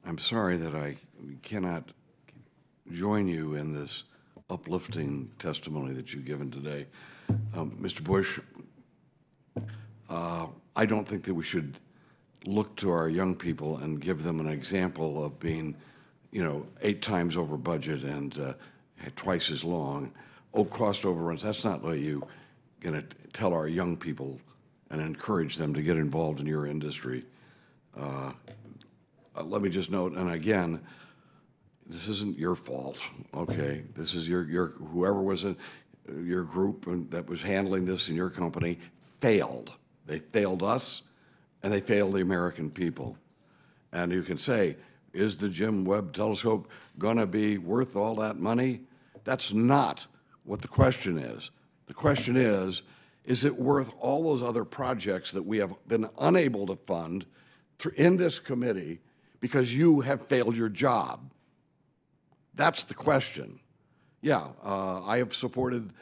I'm sorry that I cannot join you in this uplifting testimony that you've given today. Mr. Bush, I don't think that we should look to our young people and give them an example of being, 8 times over budget and twice as long. Cost overruns, that's not what you're going to tell our young people and encourage them to get involved in your industry. Let me just note, and again, this isn't your fault, okay? This is your whoever was in your group that was handling this in your company failed. They failed us, and they failed the American people. And you can say, is the Jim Webb telescope going to be worth all that money? That's not what the question is. The question is it worth all those other projects that we have been unable to fund in this committee because you have failed your job? That's the question. Yeah, I have supported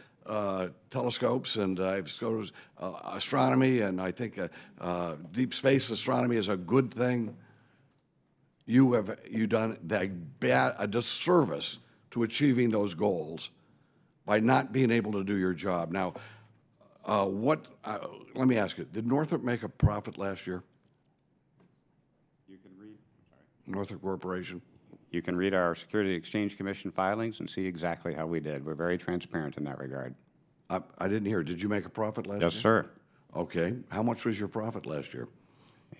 telescopes, and I've supported astronomy, and I think deep space astronomy is a good thing. You've done a disservice to achieving those goals by not being able to do your job. Now, let me ask you, did Northrop make a profit last year? You can read, sorry. Northrop Corporation? You can read our Security Exchange Commission filings and see exactly how we did. We're very transparent in that regard. I didn't hear. Did you make a profit last year? Yes, sir. Okay. How much was your profit last year?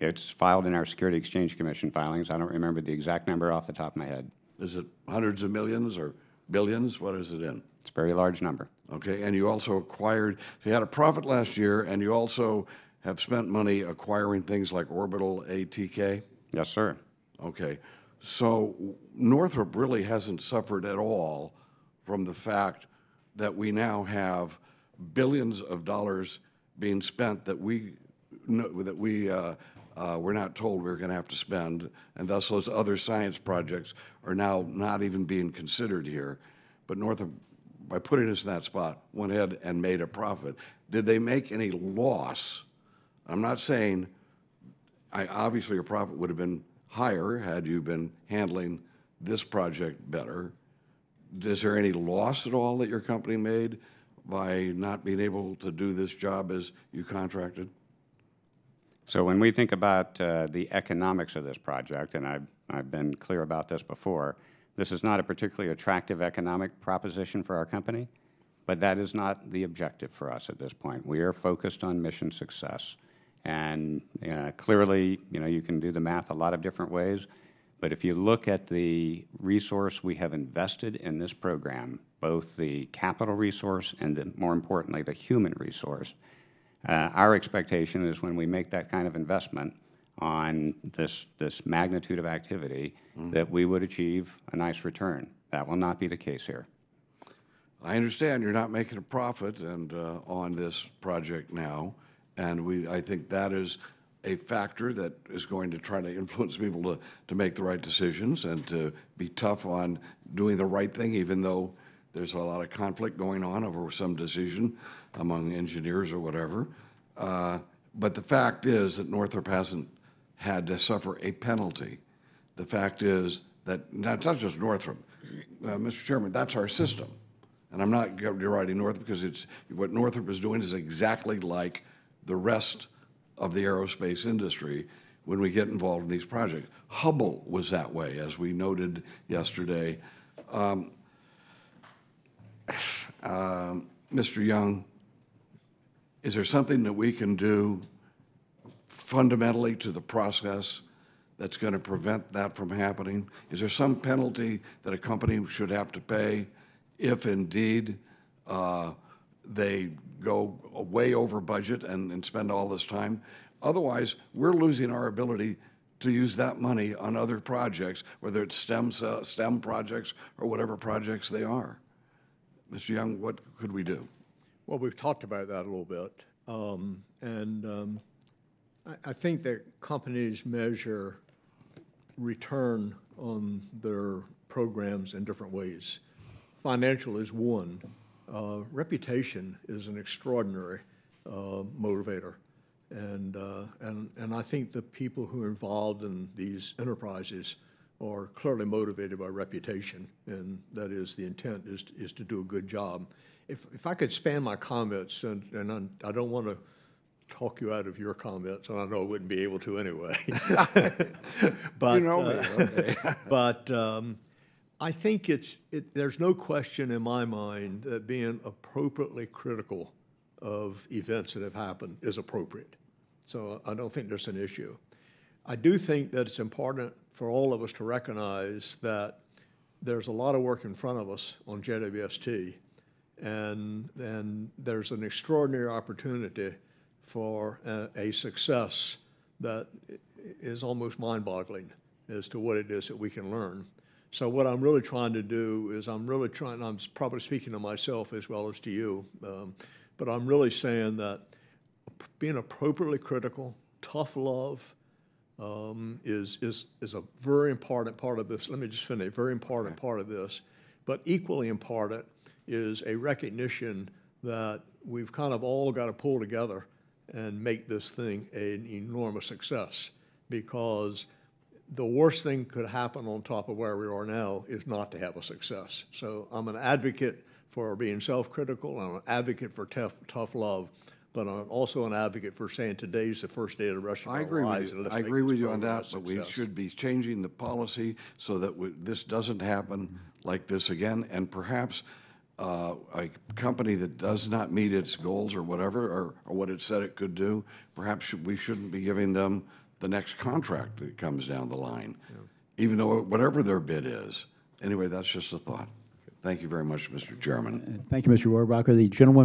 It's filed in our Security Exchange Commission filings. I don't remember the exact number off the top of my head. Is it hundreds of millions or billions? What is it in? It's a very large number. Okay. And you also acquired, so you had a profit last year, and you also have spent money acquiring things like orbital ATK? Yes, sir. Okay. So Northrop really hasn't suffered at all from the fact that we now have billions of dollars being spent that we're not told we're going to have to spend, and thus those other science projects are now not even being considered here. But Northrop, by putting us in that spot, went ahead and made a profit. Did they make any loss? I'm not saying, obviously your profit would have been higher had you been handling this project better. Is there any loss at all that your company made by not being able to do this job as you contracted? So when we think about the economics of this project, and I've been clear about this before, this is not a particularly attractive economic proposition for our company, but that is not the objective for us at this point. We are focused on mission success. And clearly, you can do the math a lot of different ways, but if you look at the resource we have invested in this program, both the capital resource and, more importantly, the human resource, our expectation is when we make that kind of investment on this magnitude of activity, that we would achieve a nice return. That will not be the case here. I understand you're not making a profit on this project now, and I think that is a factor that is going to try to influence people to make the right decisions and to be tough on doing the right thing, even though there's a lot of conflict going on over some decision among engineers or whatever. But the fact is that Northrop hasn't had to suffer a penalty. The fact is that it's not just Northrop. Mr. Chairman, that's our system. And I'm not deriding Northrop because what Northrop is doing is exactly like the rest of the aerospace industry when we get involved in these projects. Hubble was that way, as we noted yesterday. Mr. Young, is there something that we can do fundamentally to the process that's going to prevent that from happening? Is there some penalty that a company should have to pay if indeed they go way over budget and spend all this time? Otherwise, we're losing our ability to use that money on other projects, whether it's STEM projects or whatever projects they are. Mr. Young, what could we do? Well, we've talked about that a little bit. I think that companies measure return on their programs in different ways. Financial is one. Reputation is an extraordinary motivator. And I think the people who are involved in these enterprises are clearly motivated by reputation, and that is the intent is to do a good job. If I could span my comments, and I don't want to talk you out of your comments, and I know I wouldn't be able to anyway. But, You know me, okay. but I think there's no question in my mind that being appropriately critical of events that have happened is appropriate. So I don't think there's an issue. I do think that it's important for all of us to recognize that there's a lot of work in front of us on JWST, and there's an extraordinary opportunity for a success that is almost mind-boggling as to what it is that we can learn. So what I'm really trying to do is I'm probably speaking to myself as well as to you, but I'm really saying that being appropriately critical, tough love, is a very important part of this. Let me just finish. A very important part of this, but equally important is a recognition that we've kind of all got to pull together and make this thing an enormous success, because the worst thing could happen on top of where we are now is not to have a success. So I'm an advocate for being self-critical. I'm an advocate for tough love. But I'm also an advocate for saying today's the first day of the rest of our lives. I agree with you on that, but we should be changing the policy so that this doesn't happen like this again. And perhaps a company that does not meet its goals or whatever, or what it said it could do, perhaps we shouldn't be giving them the next contract that comes down the line, even though whatever their bid is. Anyway, that's just a thought. Thank you very much, Mr. Chairman. Thank you, Mr. Rohrabacher. The gentleman